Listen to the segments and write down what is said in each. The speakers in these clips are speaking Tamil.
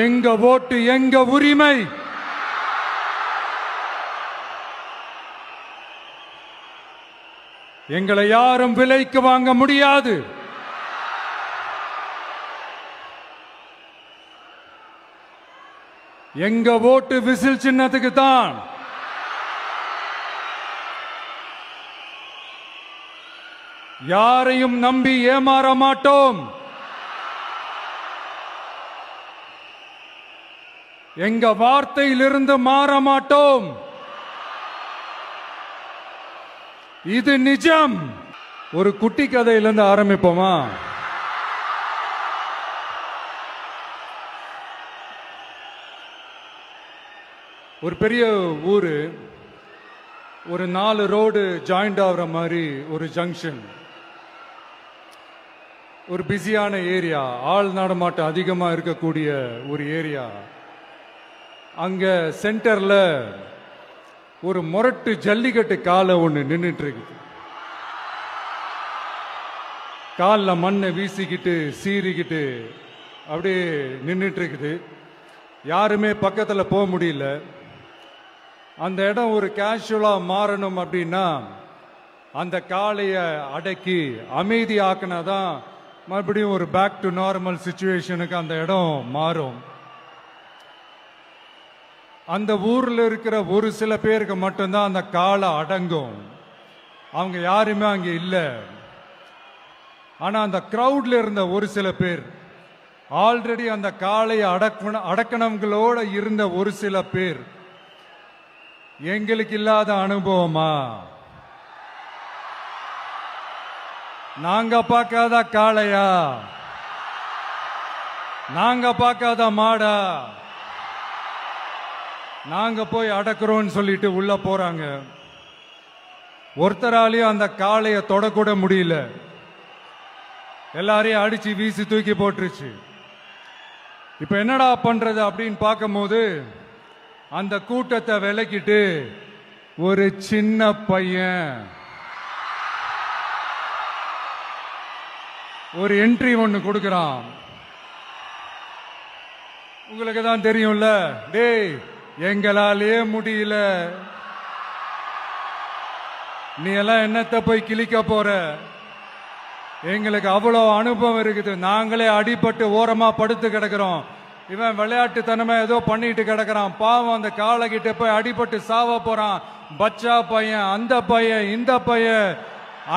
எங்க ஓட்டு எங்க உரிமை. எங்களை யாரும் விலைக்கு வாங்க முடியாது. எங்க ஓட்டு விசில் சின்னத்துக்கு தான். யாரையும் நம்பி ஏமாற மாட்டோம். எங்க வார்த்தையிலிருந்து மாற மாட்டோம். இது நிஜம். ஒரு குட்டி கதையிலிருந்து ஆரம்பிப்போமா? ஒரு பெரிய ஊரு, ஒரு 4 ரோடு ஜாயிண்ட் ஆகிற மாதிரி ஒரு ஜங்ஷன், ஒரு பிஸியான ஏரியா, ஆள் நடமாட்டம் அதிகமா இருக்கக்கூடிய ஒரு ஏரியா. அங்க சென்டர்ல ஒரு முரட்டு ஜல்லிக்கட்டு காலை ஒன்று நின்றுட்டு இருக்குது. காலில் மண்ணை வீசிக்கிட்டு சீறிக்கிட்டு அப்படியே நின்றுட்டு இருக்குது. யாருமே பக்கத்தில் போக முடியல. அந்த இடம் ஒரு கேஷுவலா மாறணும் அப்படின்னா அந்த காளையை அடக்கி அமைதி ஆக்கினாதான் மறுபடியும் ஒரு பேக் டு நார்மல் சிச்சுவேஷனுக்கு அந்த இடம் மாறும். அந்த ஊர்ல இருக்கிற ஒரு சில பேருக்கு மட்டும்தான் அந்த காளை அடங்கும். அவங்க யாருமே அங்க இல்லை. ஆனா அந்த கிரவுட்ல இருந்த ஒரு சில பேர், ஆல்ரெடி அந்த காளையை அடக்கணங்களோட இருந்த ஒரு சில பேர், எங்களுக்கு இல்லாத அனுபவமா? நாங்க பார்க்காத காளையா? நாங்க பார்க்காத மாடா? நாங்க போய் அடக்குறோம்னு சொல்லிட்டு உள்ள போறாங்க. ஒருத்தராலையும் அந்த காளையை தொடக்கூட முடியல. எல்லாரையும் அடிச்சு வீசி தூக்கி போட்டுருச்சு. இப்ப என்னடா பண்றது அப்படின்னு பார்க்கும்போது அந்த கூட்டத்தை விலக்கிட்டு ஒரு சின்ன பையன் ஒரு என்ட்ரி ஒன்னு கொடுக்கிறான். உங்களுக்கு தான் தெரியும்ல, டேய் எங்களாலே முடியல, நீ எல்லாம் என்னத்தை போய் கிழிக்க போற? எங்களுக்கு அவ்வளவு அனுபவம் இருக்குது. நாங்களே அடிபட்டு ஓரமா படுத்து கிடக்கிறோம். இவன் விளையாட்டுத்தனமா ஏதோ பண்ணிட்டு கிடக்கிறான். பாவம், அந்த காலை கிட்ட போய் அடிபட்டு சாவ போறான். பச்சா பையன், அந்த பையன், இந்த பையன்,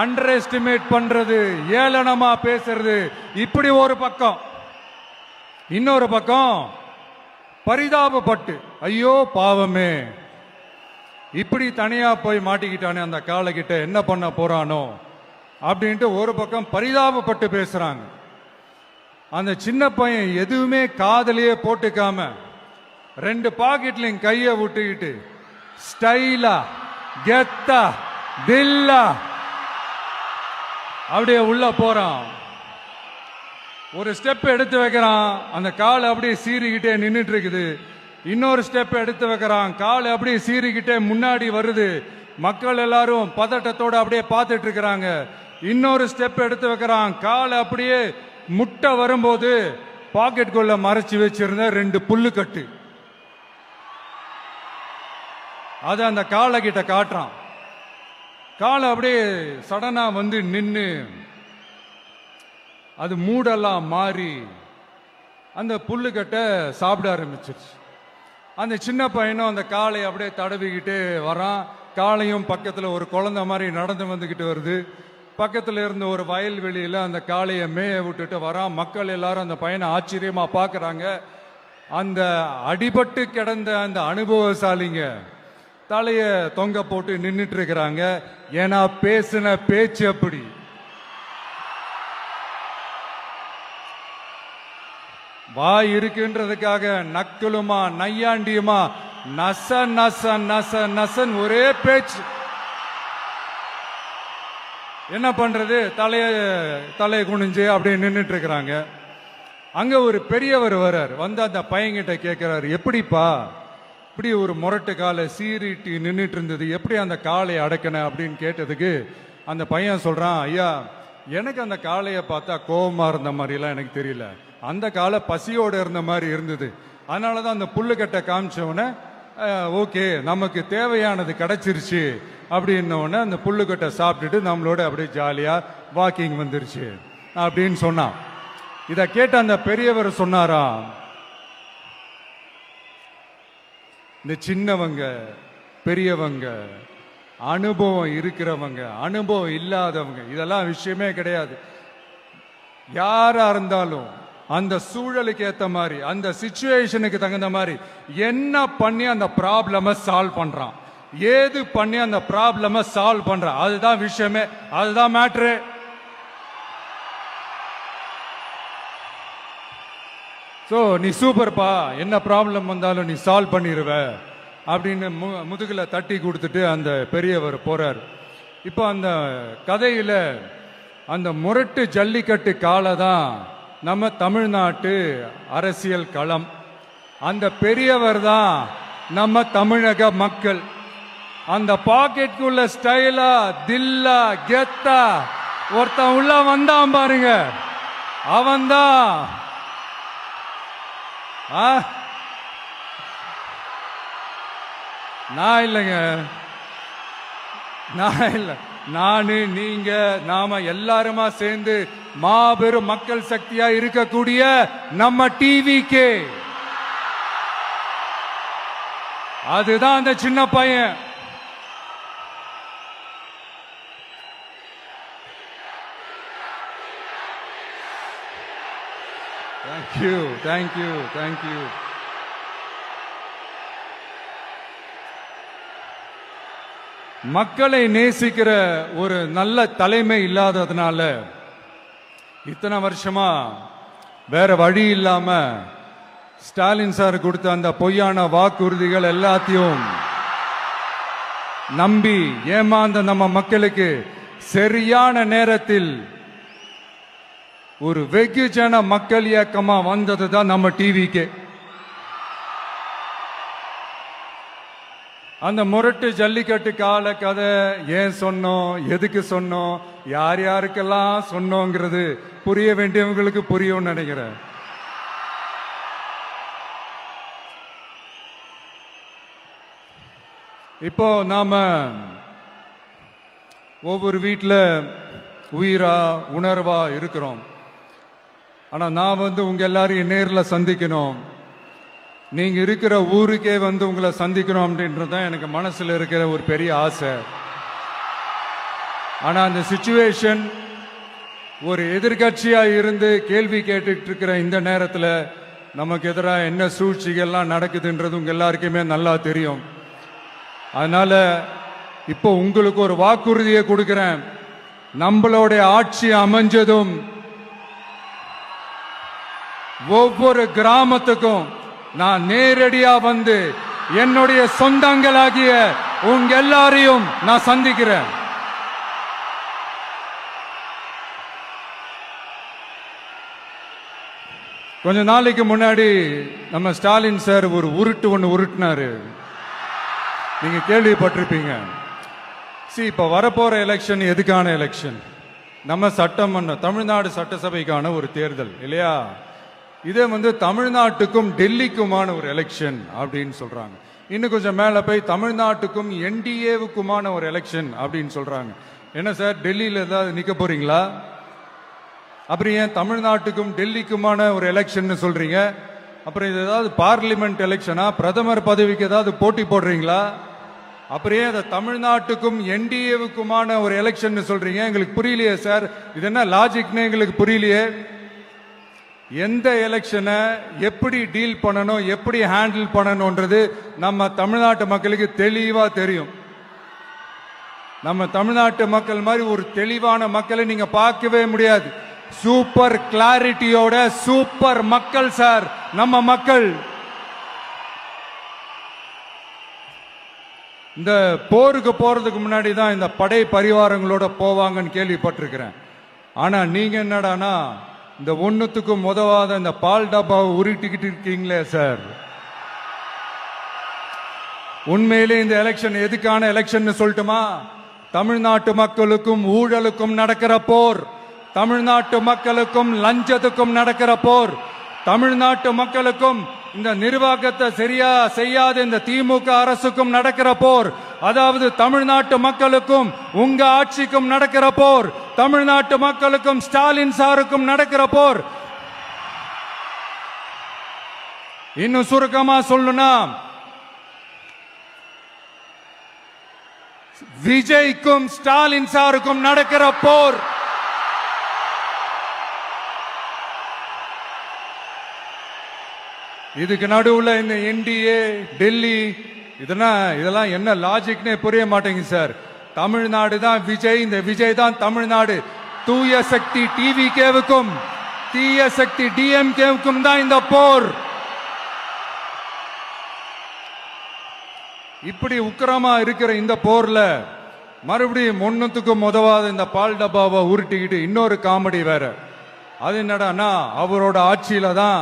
அண்டர் எஸ்டிமேட் பண்றது, ஏளனமா பேசுறது, இப்படி ஒரு பக்கம். இன்னொரு பக்கம் பரிதாபப்பட்டு, ஐயோ பாவமே, இப்படி தனியா போய் மாட்டிக்கிட்டானே அந்த காலை கிட்ட, என்ன பண்ண போறானோ அப்படின்ட்டு ஒரு பக்கம் பரிதாபப்பட்டு பேசுறாங்க. அந்த சின்ன பையன் எதுவுமே காதலியே போட்டுக்காம 2 பாக்கெட்லையும் கையை விட்டுக்கிட்டு ஸ்டைலா கெத்தா தில்லா அப்படியே உள்ள போறான். ஒரு ஸ்டெப் எடுத்து வைக்கிறான், அந்த கால் அப்படியே சீறிக்கிட்டே நின்றுட்டு இருக்குது. இன்னொரு ஸ்டெப் எடுத்து வைக்கிறான், கால் அப்படியே சீறிக்கிட்டே முன்னாடி வருது. மக்கள் எல்லாரும் பதட்டத்தோட அப்படியே பார்த்துட்டு இருக்கிறாங்க. இன்னொரு ஸ்டெப் எடுத்து வைக்கிறான், கால் அப்படியே முட்டை வரும்போது பாக்கெட்டுக்குள்ள மறைச்சு வச்சிருந்த 2 புல்லுக்கட்டு அது அந்த காலை கிட்ட காட்டுறான். காலை அப்படியே சடனா வந்து நின்று அது மூடெல்லாம் மாறி அந்த புல்லுக்கட்டை சாப்பிட ஆரம்பிச்சிருச்சு. அந்த சின்ன பையனும் அந்த காளை அப்படியே தடவிக்கிட்டு வரான். காளையும் பக்கத்தில் ஒரு குழந்தை மாதிரி நடந்து வந்துக்கிட்டு வருது. பக்கத்தில் இருந்த ஒரு வயல்வெளியில் அந்த காளையை மேய விட்டுட்டு வரான். மக்கள் எல்லாரும் அந்த பையனை ஆச்சரியமா பார்க்குறாங்க. அந்த அடிபட்டு கிடந்த அந்த அனுபவசாலிங்க தலைய தொங்க போட்டு நின்றுட்டு இருக்கிறாங்க. ஏன்னா பேசின பேச்சு அப்படி. வாய் இருக்குன்றதுக்காக நக்கலுமா நையாண்டியுமா நச நச நச நசன் ஒரே பேச்சு. என்ன பண்றது, தலையை குனிஞ்சு அப்படியே நின்றுட்டு இருக்கிறாங்க. அங்க ஒரு பெரியவர் வர்றார். வந்து அந்த பையன்கிட்ட கேட்கிறாரு, எப்படிப்பா இப்படி ஒரு முரட்டு காலை சீறிட்டு நின்றுட்டு இருந்தது, எப்படி அந்த காளையை அடக்கின அப்படின்னு கேட்டதுக்கு அந்த பையன் சொல்றான், ஐயா எனக்கு அந்த காளையை பார்த்தா கோபமா இருந்த மாதிரிலாம் எனக்கு தெரியல. அந்த கால பசியோடு இருந்த மாதிரி இருந்தது. அதனால தான் அந்த புல்லுக்கட்டை காமிச்சவொடனே ஓகே நமக்கு தேவையானது கிடைச்சிருச்சு அப்படின்னோடனே அந்த புல்லுக்கட்டை சாப்பிட்டுட்டு நம்மளோட அப்படியே ஜாலியாக வாக்கிங் வந்துருச்சு அப்படின்னு சொன்னான். இதை கேட்ட அந்த பெரியவர் சொன்னாராம், இந்த சின்னவங்க பெரியவங்க அனுபவம் இருக்கிறவங்க அனுபவம் இல்லாதவங்க இதெல்லாம் விஷயமே கிடையாது. யாரா இருந்தாலும் அந்த சூழலுக்கு ஏத்த மாதிரி அந்த சிச்சுவேஷனுக்கு தகுந்த மாதிரி என்ன பண்ணி அந்த ப்ராப்ளம சால்வ் பண்றான், ஏது பண்ணி அந்த ப்ராப்ளம சால்வ் பண்றான், அதுதான் விஷயமே, அதுதான் மேட்ரு. ஸோ நீ சூப்பர்ப்பா, என்ன ப்ராப்ளம் வந்தாலும் நீ சால்வ் பண்ணிடுவ அப்படின்னு முதுகுல தட்டி கொடுத்துட்டு அந்த பெரியவர் போறார். இப்போ அந்த கதையில அந்த முரட்டு ஜல்லிக்கட்டு காலை தான் நம்ம தமிழ்நாட்டு அரசியல் களம். அந்த பெரியவர் தான் நம்ம தமிழக மக்கள். அந்த பாக்கெட்டுக்குள்ள ஸ்டைலா தில்லா கெத்தா ஒருத்தன் உள்ள வந்தான் பாருங்க, அவன்தான் நான் இல்லைங்க, நான் இல்லை, நானு நீங்க நாம எல்லாருமா சேர்ந்து மாபெரும் மக்கள் சக்தியா இருக்கக்கூடிய நம்ம டிவிக்கு, அதுதான் அந்த சின்ன பையன். Thank you thank you thank you. மக்களை நேசிக்கிற ஒரு நல்ல தலைமை இல்லாததுனால இத்தனை வருஷமா வேற வழி இல்லாம ஸ்டாலின் சார் கொடுத்த அந்த பொய்யான வாக்குறுதிகள் எல்லாத்தையும் நம்பி ஏமாந்த நம்ம மக்களுக்கு சரியான நேரத்தில் ஒரு வெகுஜன மக்கள் இயக்கமா வந்தது தான் நம்ம டிவிக்கு. அந்த முரட்டு ஜல்லிக்கட்டு கால கதை ஏன் சொன்னோம், எதுக்கு சொன்னோம், யார் யாருக்கெல்லாம் சொன்னோங்கிறது புரிய வேண்டியவங்களுக்கு புரியும் நினைக்கிறேன். இப்போ நாம ஒவ்வொரு வீட்டில் உயிரா உணர்வா இருக்கிறோம். ஆனா நான் உங்க எல்லாரையும் நேரில் சந்திக்கணும், நீங்க இருக்கிற ஊருக்கே உங்களை சந்திக்கணும் அப்படின்றதுதான் எனக்கு மனசுல இருக்கிற ஒரு பெரிய ஆசை. ஆனா அந்த சிச்சுவேஷன் ஒரு எதிர்கட்சியா இருந்து கேள்வி கேட்டுட்டு இருக்கிற இந்த நேரத்தில் நமக்கு எதிராக என்ன சூழ்ச்சிகள்லாம் நடக்குதுன்றது உங்க எல்லாருக்குமே நல்லா தெரியும். அதனால இப்போ உங்களுக்கு ஒரு வாக்குறுதியை கொடுக்கிறேன், நம்மளுடைய ஆட்சி அமைஞ்சதும் ஒவ்வொரு கிராமத்துக்கும் நான் நேரடியா வந்து என்னுடைய சொந்தங்களாகிய உங்க எல்லாரையும் நான் சந்திக்கிறேன். கொஞ்ச நாளைக்கு முன்னாடி நம்ம ஸ்டாலின் சார் ஒரு உருட்டு ஒன்று உருட்டினாரு, நீங்க கேள்விப்பட்டிருப்பீங்க. இப்ப வரப்போற எலெக்ஷன் எதுக்கான எலெக்ஷன்? நம்ம சட்டமன்ற தமிழ்நாடு சட்டசபைக்கான ஒரு தேர்தல் இல்லையா? இதே தமிழ்நாட்டுக்கும் டெல்லிக்குமான ஒரு எலெக்ஷன் அப்படின்னு சொல்றாங்க. இன்னும் கொஞ்சம் மேல போய் தமிழ்நாட்டுக்கும் என்டிஏவுக்குமான ஒரு எலெக்ஷன் அப்படின்னு சொல்றாங்க. என்ன சார், டெல்லியில ஏதாவது நிக்க போறீங்களா? அப்புறம் ஏன் தமிழ்நாட்டுக்கும் டெல்லிக்குமான ஒரு எலெக்ஷன் சொல்றீங்க? அப்புறம் இது ஏதாவது பார்லிமெண்ட் எலெக்ஷனா? பிரதமர் பதவிக்கு ஏதாவது போட்டி போடுறீங்களா? அப்புறம் ஏன் தமிழ்நாட்டுக்கும் என்டிஏவுக்குமான ஒரு எலெக்ஷன் சொல்றீங்க? எங்களுக்கு புரியலையே சார், இது என்ன லாஜிக்னு எங்களுக்கு புரியலையே. எந்த எலெக்ஷனை எப்படி டீல் பண்ணணும், எப்படி ஹேண்டில் பண்ணணும்ன்றது நம்ம தமிழ்நாட்டு மக்களுக்கு தெளிவா தெரியும். நம்ம தமிழ்நாட்டு மக்கள் மாதிரி ஒரு தெளிவான மக்களை நீங்க பார்க்கவே முடியாது. சூப்பர் கிளாரிட்டியோட சூப்பர் மக்கள் சார் நம்ம மக்கள். இந்த போருக்கு போறதுக்கு முன்னாடி தான் இந்த படை பரிவாரங்களோட போவாங்கன்னு கேள்விப்பட்டிருக்கிறேன். ஆனா நீங்க என்னடானா இந்த ஒண்ணுத்துக்கும் உதவாத இந்த பால் டப்பாவை உருட்டிக்கிட்டு இருக்கீங்களே சார். உண்மையிலே இந்த எலெக்ஷன் எதுக்கான எலெக்ஷன் சொல்லட்டுமா? தமிழ்நாட்டு மக்களுக்கும் ஊழலுக்கும் நடக்கிற போர், தமிழ்நாட்டு மக்களுக்கும் லஞ்சத்துக்கும் நடக்கிற போர், தமிழ்நாட்டு மக்களுக்கும் இந்த நிர்வாகத்தை சரியா செய்யாத இந்த திமுக அரசுக்கும் நடக்கிற போர். அதாவது தமிழ்நாட்டு மக்களுக்கும் உங்க ஆட்சிக்கும் நடக்கிற போர். தமிழ்நாட்டு மக்களுக்கும் ஸ்டாலின் சாருக்கும் நடக்கிற போர். இன்னும் சுருக்கமா சொல்லணும்னா, விஜய்க்கும் ஸ்டாலின் சாருக்கும் நடக்கிற போர். இதுக்கு நடுவுல இந்த என்டிஏ, டெல்லி, இதெல்லாம் என்ன லாஜிக்னே புரிய மாட்டேங்குது சார். தமிழ்நாடு தான் விஜய், இந்த விஜய் தான் தமிழ்நாடு. தூய சக்தி டிவிகேவுக்கும் தீய சக்தி டிஎம்கேவுக்கும் தான் இந்த போர். இப்படி உக்கிரமா இருக்கிற இந்த போர்ல மறுபடியும் ஒன்னுத்துக்கும் உதவாத இந்த பால் டப்பாவை உருட்டிக்கிட்டு இன்னொரு காமெடி வேற. அது என்னடான்னா, அவரோட ஆட்சியில தான்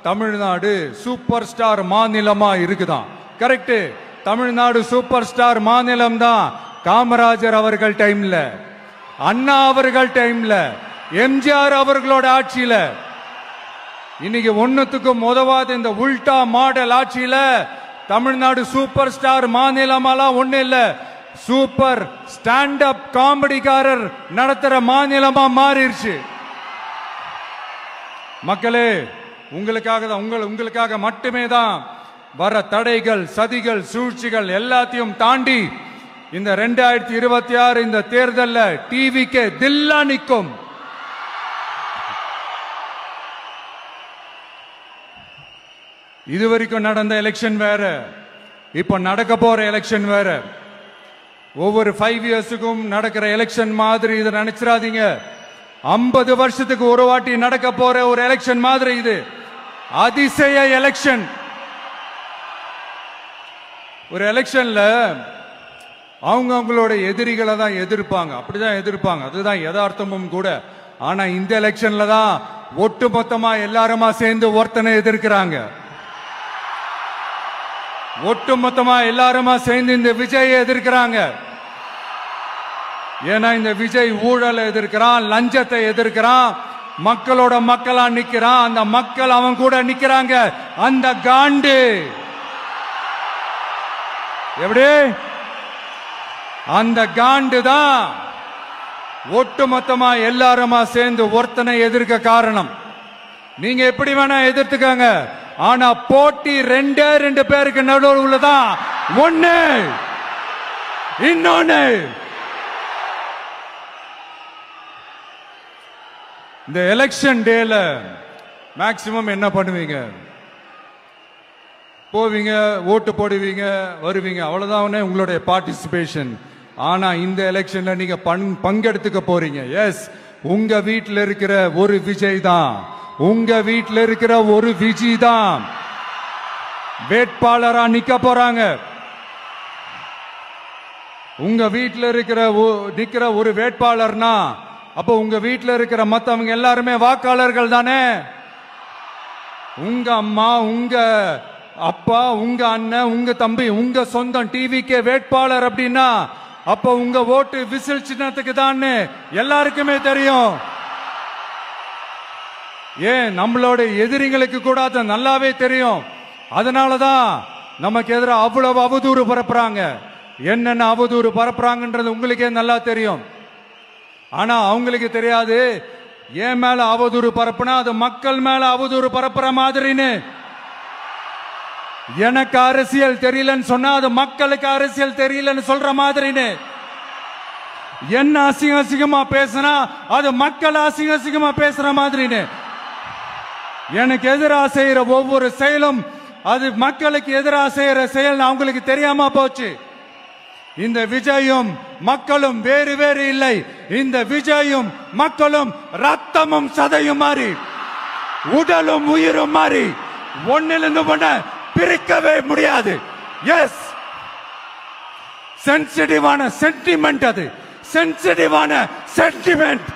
தமிழ்நாடு சூப்பர் ஸ்டார் மாநிலமா இருக்குதான். கரெக்ட், தமிழ்நாடு சூப்பர் ஸ்டார் மாநிலம் தான். காமராஜர் அவர்கள் டைம்ல, அண்ணா அவர்கள் டைம்ல, எம்ஜிஆர் அவர்களோட ஆட்சியில. இன்னைக்கு ஒன்னுத்துக்கும் உதவாத இந்த உல்டா மாடல் ஆட்சியில தமிழ்நாடு சூப்பர் ஸ்டார் மாநிலமாலாம் ஒண்ணு இல்ல, சூப்பர் ஸ்டாண்ட் அப் காமெடிக்காரர் நடத்துற மாநிலமா மாறிடுச்சு. மக்களே, உங்களுக்காக மட்டுமே தான் வர தடைகள், சதிகள், சூழ்ச்சிகள் எல்லாத்தையும் தாண்டி இந்த 2026 இந்த தேர்தலில் டிவிக்கு தில்லா நிற்கும். இதுவரைக்கும் நடந்த எலெக்ஷன் வேற, இப்ப நடக்க போற எலெக்ஷன் வேற. ஒவ்வொரு 5 இயர்ஸுக்கும் நடக்கிற எலெக்ஷன் மாதிரி இதை நினைச்சிடாதீங்க. 50 வருஷத்துக்கு ஒரு வாட்டி நடக்க போற ஒரு எலெக்ஷன் மாதிரி இது. அதிசய எலெக்ஷன். ஒரு எலெக்ஷன்ல அவங்களோட எதிரிகளை தான் எதிர்ப்பாங்க, அப்படிதான் எதிர்ப்பாங்க, அதுதான் யதார்த்தமும் கூட. ஆனா இந்த எலெக்ஷன்ல தான் ஒட்டுமொத்தமா எல்லாருமா சேர்ந்து ஒருத்தனை எதிர்க்கிறாங்க. ஒட்டுமொத்தமா எல்லாருமா சேர்ந்து இந்த விஜயை எதிர்க்கிறாங்க. ஏன்னா இந்த விஜய் ஊழலை எதிர்க்கிறான், லஞ்சத்தை எதிர்க்கிறான், மக்களோட மக்களா நிக்கிறான். அந்த மக்கள் அவன் கூட நிக்கிறாங்க. அந்த காண்டு எப்படி? அந்த காண்டு தான் ஒட்டுமொத்தமா எல்லாருமா சேர்ந்து ஒருத்தனை எதிர்க்க காரணம். நீங்க எப்படி வேணா எதிர்த்துக்காங்க, ஆனா போட்டி 2 பேருக்கு நடுவில் உள்ளதான். ஒண்ணு இன்னொன்னு. இந்த எலெக்ஷன் டேல மேக்சிமம் என்ன பண்ணுவீங்க? போவீங்க, ஓட்டு போடுவீங்க, வருவீங்க, அவ்வளவுதான் உங்களுடைய பார்ட்டிசிபேஷன். ஆனா இந்த எலெக்ஷன்ல நீங்க பங்கெடுத்துக்க போறீங்க. எஸ், உங்க வீட்டில் இருக்கிற ஒரு விஜய் தான், உங்க வீட்டில் இருக்கிற ஒரு விஜய் தான் வேட்பாளரா நிக்க போறாங்க. உங்க வீட்டில் நிக்கிற ஒரு வேட்பாளர்னா அப்ப உங்க வீட்டில் இருக்கிற மத்தவங்க எல்லாருமே வாக்காளர்கள் தானே. உங்க அம்மா, உங்க அப்பா, உங்க அண்ணன், உங்க தம்பி, உங்க சொந்தம் டிவிக்கு வேட்பாளர் அப்படின்னா அப்ப உங்க ஓட்டு விசில் சின்னத்துக்கு தான் எல்லாருக்குமே தெரியும். ஏன், நம்மளோட எதிரிகளுக்கு கூட அது நல்லாவே தெரியும். அதனாலதான் நமக்கு எதிராக அவ்வளவு அவதூறு பரப்புறாங்க. என்னென்ன அவதூறு பரப்புறாங்கன்றது உங்களுக்கே நல்லா தெரியும். ஆனா அவங்களுக்கு தெரியாது, என் மேல அவதூறு பரப்புனா அது மக்கள் மேல அவதூறு பரப்புற மாதிரின்னு. எனக்கு அரசியல் தெரியலன்னு சொன்னா அது மக்களுக்கு அரசியல் தெரியலன்னு சொல்ற மாதிரின்னு. என்ன அசிங்கமா பேசினா அது மக்கள் அசிங்கமா பேசுற மாதிரின்னு. எனக்கு எதிராக செய்யற ஒவ்வொரு செயலும் அது மக்களுக்கு எதிராக செய்யற செயல் அவங்களுக்கு தெரியாம போச்சு. இந்த விஜயும் மக்களும் வேறு வேறு இல்லை. இந்த விஜயும் மக்களும் ரத்தமும் சதையும் மாறி, உடலும் உயிரும் மாறி, ஒன்னிலிருந்து ஒண்ண பிரிக்கவே முடியாது. எஸ், சென்சிட்டிவான சென்டிமெண்ட், அது சென்சிட்டிவான சென்டிமெண்ட்.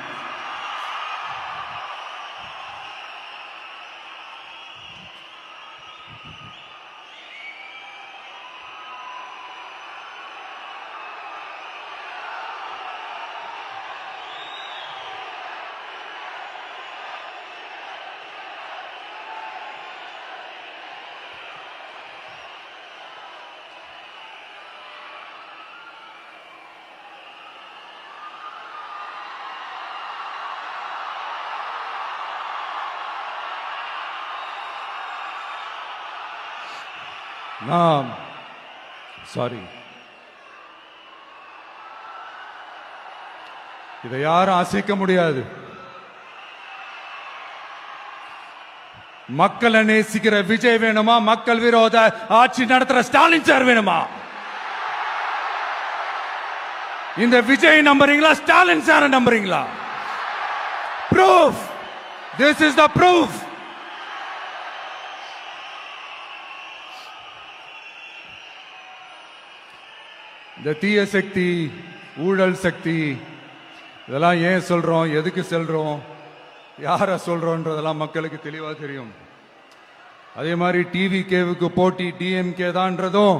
நான் சாரி, இதை யாரும் அசைக்க முடியாது. மக்களை நேசிக்கிற விஜய் வேணுமா, மக்கள் விரோத ஆட்சி நடத்துற ஸ்டாலின் சார் வேணுமா? இந்த விஜய் நம்புறீங்களா, ஸ்டாலின் சார் நம்புறீங்களா? Proof, this is the proof. இந்த தீய சக்தி, ஊழல் சக்தி, இதெல்லாம் ஏன் சொல்றோம், எதுக்கு சொல்றோம், யார சொல்றோன்றதெல்லாம் மக்களுக்கு தெளிவா தெரியும். அதே மாதிரி டிவி கேவுக்கு போட்டி டிஎம்கே தான்றதும்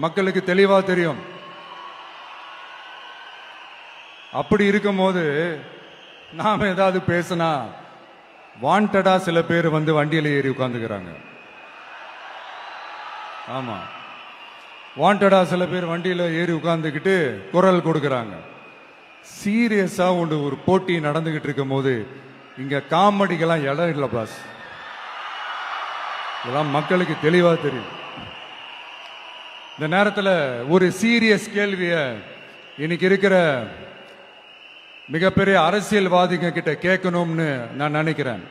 மக்களுக்கு தெளிவா தெரியும். அப்படி இருக்கும்போது நாம ஏதாவது பேசினா வாண்டடா சில பேர் வந்து வண்டியில ஏறி உட்கார்ந்துக்கிறாங்க. ஆமா, வாண்டடா சில பேர் வண்டியில ஏறி உட்கார்ந்துக்கிட்டு குரல் கொடுக்கறாங்க. சீரியஸா ஒரு போட்டி நடந்துகிட்டு இருக்கும் போது இங்க காமெடிக்கெல்லாம் இடம் இல்லை பாஸ். இதெல்லாம் மக்களுக்கு தெளிவா தெரியும். இந்த நேரத்தில் ஒரு சீரியஸ் கேள்விய இன்னைக்கு இருக்கிற மிகப்பெரிய அரசியல்வாதிங்க கிட்ட கேட்கணும்னு நான் நினைக்கிறேன்.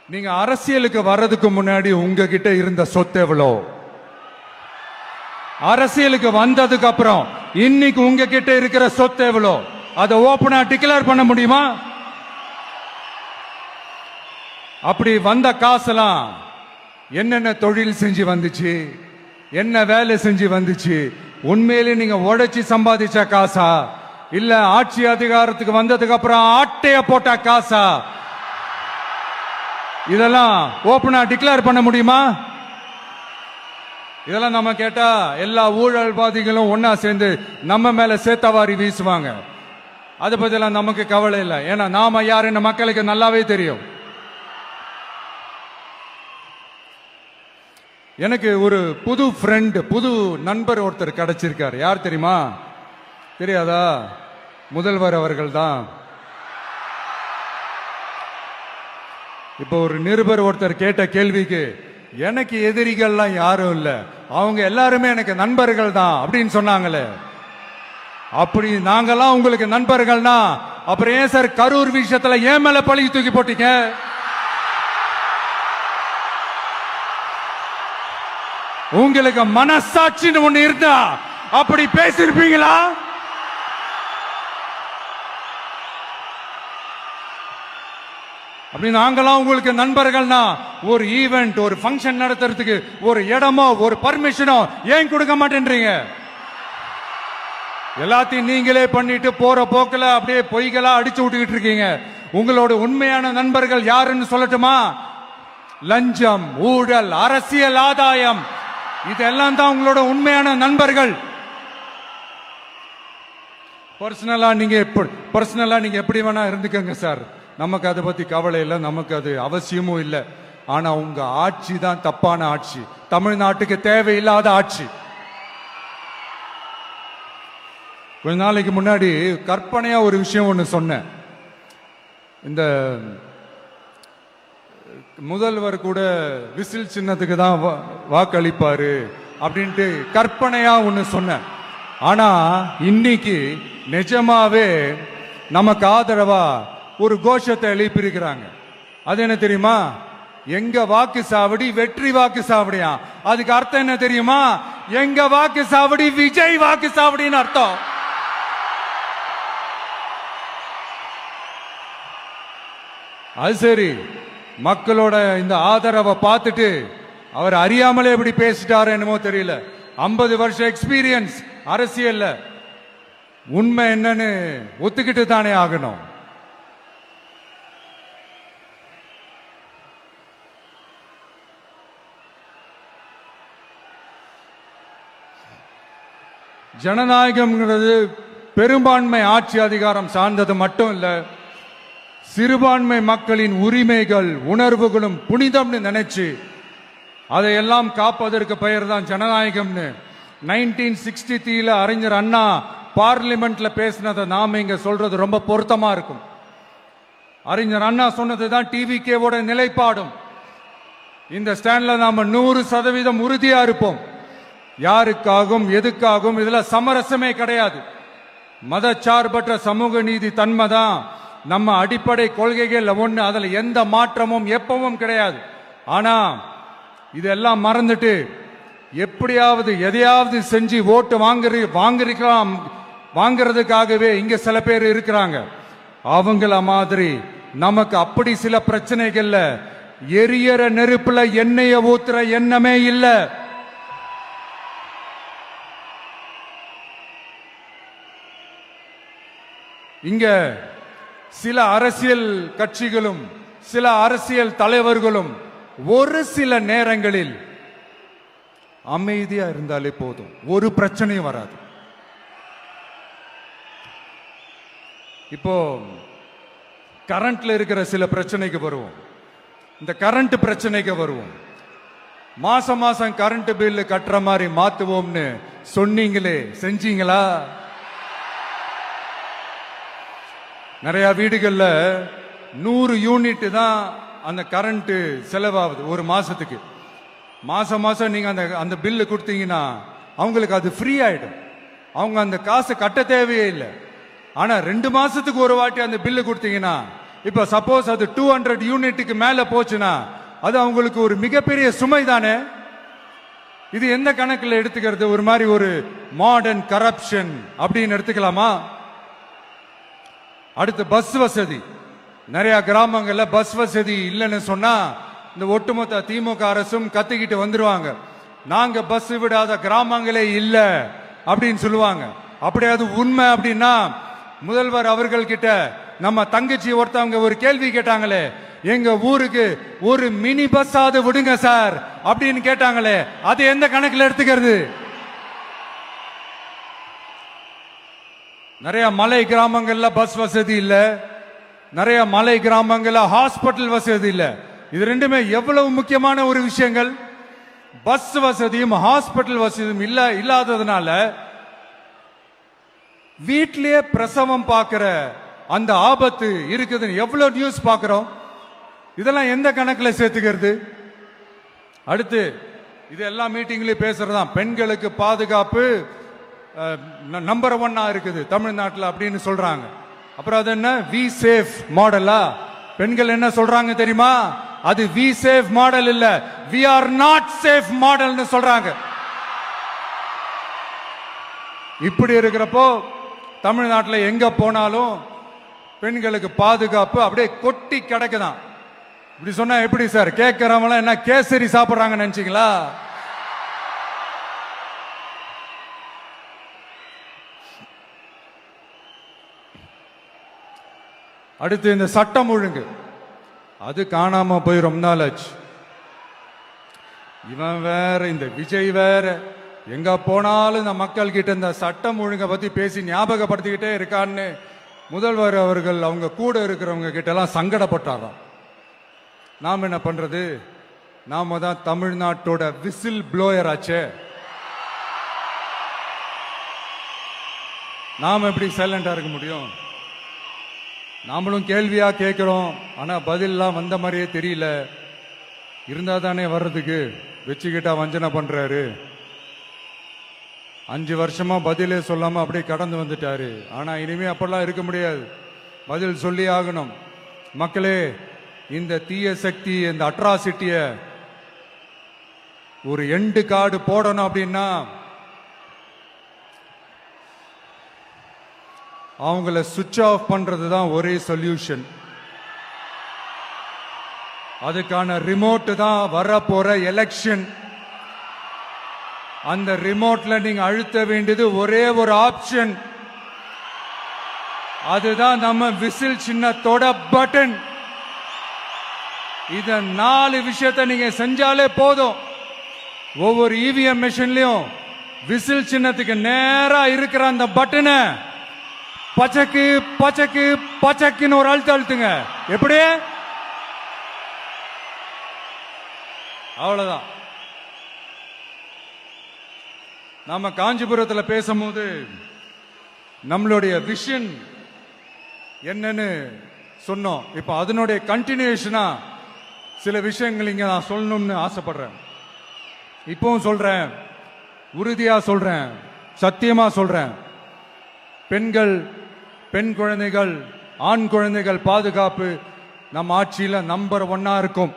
நீங்க அரசியலுக்கு வர்றதுக்கு முன்னாடி உங்ககிட்ட இருந்த சொத்து எவ்வளோ? அரசியலுக்கு வந்ததுக்கு அப்புறம் இன்னைக்கு உங்ககிட்ட இருக்கிற சொத்து எவ்வளோ? அதை ஓபனா டிக்ளேர் பண்ண முடியுமா? அப்படி வந்த காசெல்லாம் என்னென்ன தொழில் செஞ்சு வந்துச்சு, என்ன வேலை செஞ்சு வந்துச்சு? உண்மையிலே நீங்க உழைச்சி சம்பாதிச்ச காசா, இல்ல ஆட்சி அதிகாரத்துக்கு வந்ததுக்கு அப்புறம் ஆட்டைய போட்ட காசா? இதெல்லாம் ஓபனா டிக்ளேர் பண்ண முடியுமா? இதெல்லாம் நம்ம கேட்டா எல்லா ஊழல்வாதிகளும் ஒன்னா சேர்ந்து நம்ம மேல சேத்தவாரி வீசுவாங்க. அதை பத்தியெல்லாம் நமக்கு கவலை இல்லை. ஏன்னா நாம யாருன்னு மக்களுக்கு நல்லாவே தெரியும். எனக்கு ஒரு புது ஃப்ரெண்ட், புது நண்பர் ஒருத்தர் கிடைச்சிருக்காரு. யார் தெரியுமா? தெரியாதா? முதல்வர் அவர்கள் தான். இப்போ ஒரு நிருபர் ஒருத்தர் கேட்ட கேள்விக்கு எனக்கு எதிரிகள்லாம் யாரும் இல்ல, அவங்க எல்லாருமே எனக்கு நண்பர்கள் தான் அப்படின்னு சொன்னாங்களே. அப்படி நாங்கெல்லாம் உங்களுக்கு நண்பர்கள்னா அப்புறம் ஏன் சார் கரூர் விஷயத்துல ஏன் மேல பழி தூக்கி போட்டீங்க? உங்களுக்கு மனசாட்சின்னு ஒண்ணு இருந்தா அப்படி பேசிருப்பீங்களா? அப்படி நாங்களாம் உங்களுக்கு நண்பர்கள்னா ஒரு ஈவென்ட், ஒரு ஃபங்க்ஷன் நடத்துறதுக்கு ஒரு இடமோ ஒரு பர்மிஷனோ ஏன் கொடுக்க மாட்டேன்றீங்க? எல்லாத்தையும் நீங்களே பண்ணிட்டு போற போக்குல அப்படியே பொய்களா அடிச்சு விட்டுக்கிட்டு இருக்கீங்க. உங்களோட உண்மையான நண்பர்கள் யாருன்னு சொல்லட்டுமா? லஞ்சம், ஊழல், அரசியல் ஆதாயம், இதெல்லாம் தான் உங்களோட உண்மையான நண்பர்கள். பர்சனலா நீங்க எப்படி வேணா இருந்துக்கங்க சார், நமக்கு அதை பத்தி கவலை இல்லை, நமக்கு அது அவசியமும் இல்லை. ஆனா உங்க ஆட்சி தான் தப்பான ஆட்சி, தமிழ்நாட்டுக்கு தேவையில்லாத ஆட்சி. கொஞ்ச நாளைக்கு முன்னாடி கற்பனையா ஒரு விஷயம் ஒண்ணு சொன்னேன். இந்த முதல்வர் கூட விசில் சின்னத்துக்கு தான் வாக்களிப்பாரு அப்படின்ட்டு கற்பனையா ஒண்ணு சொன்னேன். ஆனா இன்னைக்கு நிஜமாவே நமக்கு ஆதரவா ஒரு கோஷத்தை எழுப்பியிருக்கிறாங்க. அது என்ன தெரியுமா? எங்க வாக்கு சாவடி வெற்றி வாக்கு சாவடியா. அதுக்கு அர்த்தம் என்ன தெரியுமா? எங்க வாக்கு சாவடி விஜய் வாக்கு சாவடின்னு அர்த்தம். அது சரி, மக்களோட இந்த ஆதரவை பார்த்துட்டு அவர் அறியாமலே எப்படி பேசிட்டாரு என்னமோ தெரியல. 50 வருஷம் எக்ஸ்பீரியன்ஸ் அரசியல்ல, உண்மை என்னன்னு ஒத்துக்கிட்டு தானே ஆகணும். ஜனநாயகம்ங்கிறது பெரும்பான்மை ஆட்சி அதிகாரம் சார்ந்தது மட்டும் இல்ல, சிறுபான்மை மக்களின் உரிமைகள் உணர்வுகளும் புனிதம்னு நினைச்சு அதையெல்லாம் காப்பதற்கு பெயர் தான் ஜனநாயகம்னு 1963 அறிஞர் அண்ணா பார்லிமெண்ட்ல பேசினதை நாம இங்க சொல்றது ரொம்ப பொருத்தமா இருக்கும். அறிஞர் அண்ணா சொன்னதுதான் டிவிகேவோட நிலைப்பாடும். இந்த ஸ்டாண்ட்ல நாம 100% உறுதியா இருப்போம். யாருக்காகவும் எதுக்காகவும் இதுல சமரசமே கிடையாது. மதச்சார்பற்ற சமூக நீதி தன்மை தான் நம்ம அடிப்படை கொள்கைகள் ஒண்ணு. அதுல எந்த மாற்றமும் எப்பவும் கிடையாது. ஆனா இதெல்லாம் மறந்துட்டு எப்படியாவது எதையாவது செஞ்சு ஓட்டு வாங்குறதுக்காகவே இங்க சில பேர் இருக்கிறாங்க. அவங்கள மாதிரி நமக்கு அப்படி சில பிரச்சனைகள்ல எரியற நெருப்புல எண்ணெய ஊத்துற எண்ணமே இல்ல. இங்க சில அரசியல் கட்சிகளும் சில அரசியல் தலைவர்களும் ஒரு சில நேரங்களில் அமைதியா இருந்தாலே போதும், ஒரு பிரச்சனையும் வராது. இப்போ கரண்ட்ல இருக்கிற சில பிரச்சனைக்கு வருவோம். இந்த கரண்ட் பிரச்சனைக்கு வருவோம். மாசம் மாசம் கரண்ட் பில் கட்டுற மாதிரி மாத்துவோம்னு சொன்னீங்களே, செஞ்சீங்களா? நிறைய வீடுகள்ல 100 யூனிட் தான் அந்த கரண்ட் செலவாகுது ஒரு மாசத்துக்கு. மாசம் மாசம் நீங்க அந்த பில்லு கொடுத்தீங்கன்னா அவங்களுக்கு அது ஃப்ரீ ஆயிடும். அவங்க அந்த காசு கட்ட தேவையே இல்லை. ஆனா 2 மாசத்துக்கு ஒரு வாட்டி அந்த பில்லு கொடுத்தீங்கன்னா, இப்ப சப்போஸ் அது 200 யூனிட்டுக்கு மேல போச்சுன்னா அது அவங்களுக்கு ஒரு மிகப்பெரிய சுமை தானே. இது எந்த கணக்கில் எடுத்துக்கிறது? ஒரு மாதிரி ஒரு மாடர்ன் கரப்ஷன் அப்படின்னு எடுத்துக்கலாமா? அடுத்து பஸ் வசதி. நிறைய கிராமங்கள்ல பஸ் வசதி இல்லைன்னு சொன்னா இந்த ஒட்டுமொத்த திமுக அரசும் கத்திக்கிட்டு வந்துருவாங்க. நாங்க பஸ் விடாத கிராமங்களே இல்ல அப்படின்னு சொல்லுவாங்க. அப்படி அது உண்மை அப்படின்னா முதல்வர் அவர்கள் கிட்ட நம்ம தங்கச்சி ஒருத்தவங்க ஒரு கேள்வி கேட்டாங்களே, எங்க ஊருக்கு ஒரு மினி பஸ் ஆவது விடுங்க சார் அப்படின்னு கேட்டாங்களே, அது எந்த கணக்கில் எடுத்துக்கிறது? நிறைய மலை கிராமங்கள்ல பஸ் வசதி இல்ல, நிறைய மலை கிராமங்கள்ல ஹாஸ்பிட்டல் வசதி இல்ல. இது ரெண்டுமே எவ்வளவு முக்கியமான ஒரு விஷயங்கள். பஸ் வசதியும் ஹாஸ்பிட்டல் வசதியும் இல்லாததுனால வீட்டிலேயே பிரசவம் பார்க்கிற அந்த ஆபத்து இருக்குதுன்னு எவ்வளவு நியூஸ் பார்க்கிறோம். இதெல்லாம் எந்த கணக்கில் சேர்த்துக்கிறது? அடுத்து இது எல்லா மீட்டிங்லயும் பேசுறதுதான் பெண்களுக்கு பாதுகாப்பு நம்பர் 1 இருக்குது தமிழ்நாட்டில் அப்படின்னு சொல்றாங்க. அப்புறம் அது என்ன வி சேஃப் மாடலா? பெண்கள் என்ன சொல்றாங்க தெரியுமா? அது வி சேஃப் மாடல் இல்ல, வி ஆர் நாட் சேஃப் மாடல்னு சொல்றாங்க. இப்படி இருக்கிறப்போ தமிழ்நாட்டில் எங்க போனாலும் பெண்களுக்கு பாதுகாப்பு அப்படியே கொட்டி கிடக்குதான். இப்படி சொன்னா எப்படி சார்? கேட்கிறவங்க என்ன கேசரி சாப்பிடுறாங்க நினைச்சீங்களா? அடுத்து இந்த சட்டம் ஒழுங்கு, அது காணாம போய் ரொம்ப நாள் ஆச்சு. இவன் வேற, இந்த விஜய் வேற, எங்க போனாலும் இந்த மக்கள் கிட்ட இந்த சட்டம் ஒழுங்கை பத்தி பேசி ஞாபகப்படுத்திக்கிட்டே இருக்கான்னு முதல்வர் அவர்கள் அவங்க கூட இருக்கிறவங்க கிட்ட எல்லாம் சங்கடப்பட்டாராம். நாம் என்ன பண்றது? நாம தான் தமிழ்நாட்டோட விசில் ப்ளோயர் ஆச்சே. நாம எப்படி சைலண்டா இருக்க முடியும்? நாமளும் கேள்வியா கேட்கிறோம், ஆனா பதிலாம் வந்த மாதிரியே தெரியல. இருந்தா தானே வர்றதுக்கு, வச்சுக்கிட்டா வஞ்சனை பண்றாரு. 5 வருஷமா பதிலே சொல்லாம அப்படியே கடந்து வந்துட்டாரு. ஆனா இனிமே அப்பெல்லாம் இருக்க முடியாது, பதில் சொல்லி ஆகணும். மக்களே, இந்த தீய சக்தி, இந்த அட்ராசிட்டிய ஒரு எண்டு கார்டு போடணும் அப்படின்னா அவங்கள சுவிட்ச் ஆஃப் பண்றது தான் ஒரே சொல்யூஷன். அதுக்கான ரிமோட் தான் வரப்போற எலெக்ஷன். அந்த ரிமோட்ல நீங்க அழுத்த வேண்டியது ஒரே ஒரு ஆப்ஷன், அதுதான் நம்ம விசில் சின்னத்தோட பட்டன். இத 4 விஷயத்தை நீங்க செஞ்சாலே போதும். ஒவ்வொரு இவிஎம் மெஷின்லயும் விசில் சின்னத்துக்கு நேரா இருக்கிற அந்த பட்டனை பச்சக்கு பச்சக்கு பச்சக்குன்னு ஒரு அழுத்துங்க. எப்படி? அவ்வளவுதான். நாம காஞ்சிபுரத்தில் பேசும்போது நம்மளுடைய விஷன் என்னன்னு சொன்னோம். இப்ப அதனுடைய கண்டினியூஷனா சில விஷயங்கள் இங்க நான் சொல்லணும்னு ஆசைப்படுறேன். இப்பவும் சொல்றேன், உறுதியா சொல்றேன், சத்தியமா சொல்றேன். பெண்கள், பெண் குழந்தைகள், ஆண் குழந்தைகள் பாதுகாப்பு நம்ம ஆட்சியில நம்பர் 1 இருக்கும்.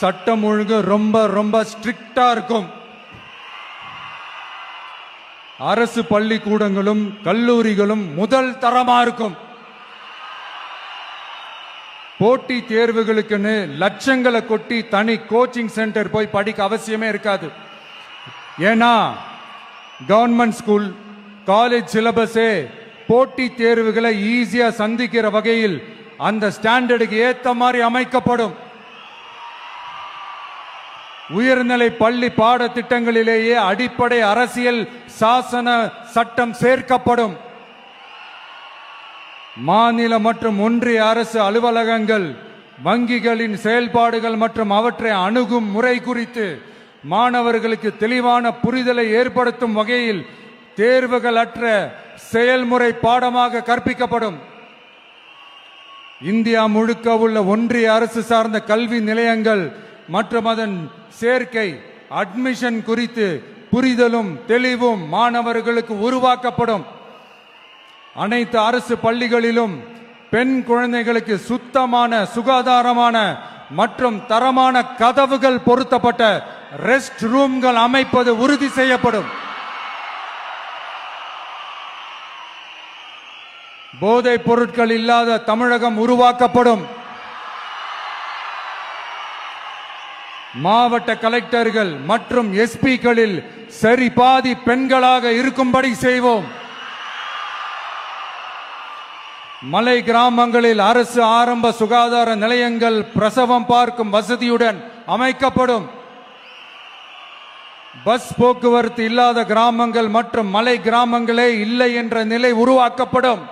சட்டம் ஒழுங்கு ரொம்ப ரொம்ப ஸ்ட்ரிக்டா இருக்கும். அரசு பள்ளிக்கூடங்களும் கல்லூரிகளும் முதல் தரமா இருக்கும். போட்டி தேர்வுகளுக்குன்னு லட்சங்களை கொட்டி தனி கோச்சிங் சென்டர் போய் படிக்க அவசியமே இருக்காது. ஏன்னா கவர்மெண்ட் ஸ்கூல், காலேஜ் சிலபஸே போட்டி தேர்வுகளை ஈஸியா சந்திக்கிற வகையில் அந்த ஸ்டாண்டர்டுக்கு ஏத்த மாதிரி அமைக்கப்படும். உயர்நிலை பள்ளி பாடத்திட்டங்களிலேயே அடிப்படை அரசியல் சாசன சட்டம் சேர்க்கப்படும். மாநில மற்றும் ஒன்றிய அரசு அலுவலகங்கள், வங்கிகளின் செயல்பாடுகள் மற்றும் அவற்றை அணுகும் முறை குறித்து மாணவர்களுக்கு தெளிவான புரிதலை ஏற்படுத்தும் வகையில் தேர்வுகள் அற்ற செயல்முறை பாடமாக கற்பிக்கப்படும். இந்தியா முழுக்க உள்ள ஒன்றிய அரசு சார்ந்த கல்வி நிலையங்கள் மற்றும் அதன் சேர்க்கை அட்மிஷன் குறித்து புரிதலும் தெளிவும் மாணவர்களுக்கு உருவாக்கப்படும். அனைத்து அரசு பள்ளிகளிலும் பெண் குழந்தைகளுக்கு சுத்தமான, சுகாதாரமான மற்றும் தரமான கதவுகள் பொருத்தப்பட்ட ரெஸ்ட் ரூம்கள் அமைப்பது உறுதி செய்யப்படும். போதைப் பொருட்கள் இல்லாத தமிழகம் உருவாக்கப்படும். மாவட்ட கலெக்டர்கள் மற்றும் எஸ்பிக்களில் சரி பாதி பெண்களாக இருக்கும்படி செய்வோம். மலை கிராமங்களில் அரசு ஆரம்ப சுகாதார நிலையங்கள் பிரசவம் பார்க்கும் வசதியுடன் அமைக்கப்படும். பஸ் போக்குவரத்து இல்லாத கிராமங்கள் மற்றும் மலை கிராமங்களே இல்லை என்ற நிலை உருவாக்கப்படும்.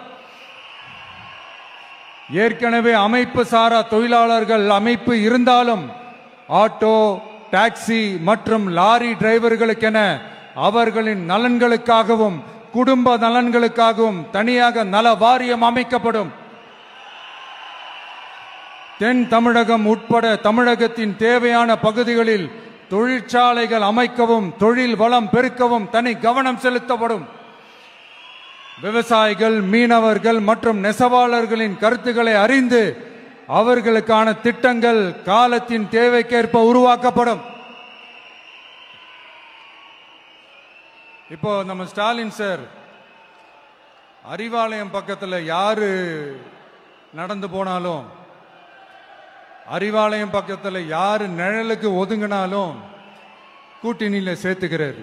ஏற்கனவே அமைப்பு சாரா தொழிலாளர்கள் அமைப்பு இருந்தாலும் ஆட்டோ, டாக்ஸி மற்றும் லாரி டிரைவர்களுக்கென அவர்களின் நலன்களுக்காகவும் குடும்ப நலன்களுக்காகவும் தனியாக நல வாரியம் அமைக்கப்படும். தென் தமிழகம் உட்பட தமிழகத்தின் தேவையான பகுதிகளில் தொழிற்சாலைகள் அமைக்கவும் தொழில் வளம் பெருக்கவும் தனி கவனம் செலுத்தப்படும். விவசாயிகள், மீனவர்கள் மற்றும் நெசவாளர்களின் கருத்துக்களை அறிந்து அவர்களுக்கான திட்டங்கள் காலத்தின் தேவைக்கேற்ப உருவாக்கப்படும். இப்போ நம்ம ஸ்டாலின் சார் அறிவாலயம் பக்கத்தில் யாரு நடந்து போனாலும், அறிவாலயம் பக்கத்தில் யாரு நிழலுக்கு ஒதுங்கினாலும் கூட்டணியில சேர்த்துக்கிறாரு.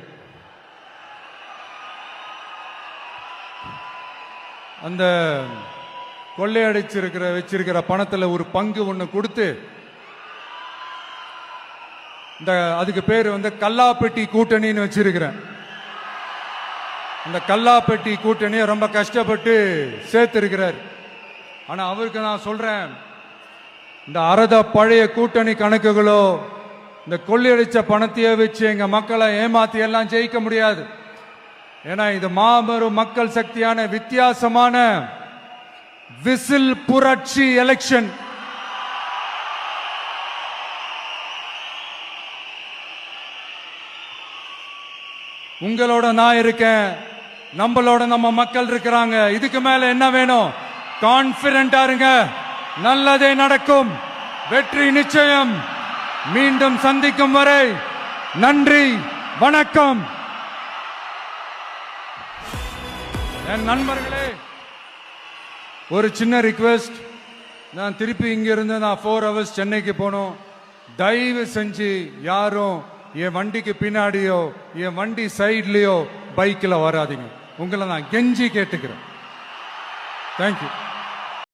அந்த கொள்ளையடிச்சிருக்கிற வச்சிருக்கிற பணத்துல ஒரு பங்கு ஒண்ணு கொடுத்து, இந்த அதுக்கு பேர் கல்லாப்பெட்டி கூட்டணின்னு வச்சிருக்கிறேன். அந்த கல்லாப்பெட்டி கூட்டணியை ரொம்ப கஷ்டப்பட்டு சேர்த்திருக்கிறார். ஆனா அவருக்கு நான் சொல்றேன், இந்த அறத பழைய கூட்டணி கணக்குகளோ இந்த கொள்ளையடிச்ச பணத்தையே வச்சு எங்க மக்களை ஏமாத்தி எல்லாம் ஜெயிக்க முடியாது. ஏன்னா இது மாபெரும் மக்கள் சக்தியான வித்தியாசமான விசில் புரட்சி எலெக்ஷன். உங்களோட நான் இருக்கேன், நம்மளோட நம்ம மக்கள் இருக்கிறாங்க. இதுக்கு மேல என்ன வேணும்? கான்பிடென்டா இருங்க, நல்லதே நடக்கும், வெற்றி நிச்சயம். மீண்டும் சந்திக்கும் வரை நன்றி, வணக்கம். என் நண்பர்களே, ஒரு சின்ன ரிக்வெஸ்ட். நான் திருப்பி இங்கிருந்து 4 hours சென்னைக்கு போனோம். தயவு செஞ்சு யாரும் என் வண்டிக்கு பின்னாடியோ என் வண்டி சைட்லயோ பைக்கில் வராதிங்க. உங்களை நான் கெஞ்சி கேட்டுக்கிறேன். தேங்க்யூ.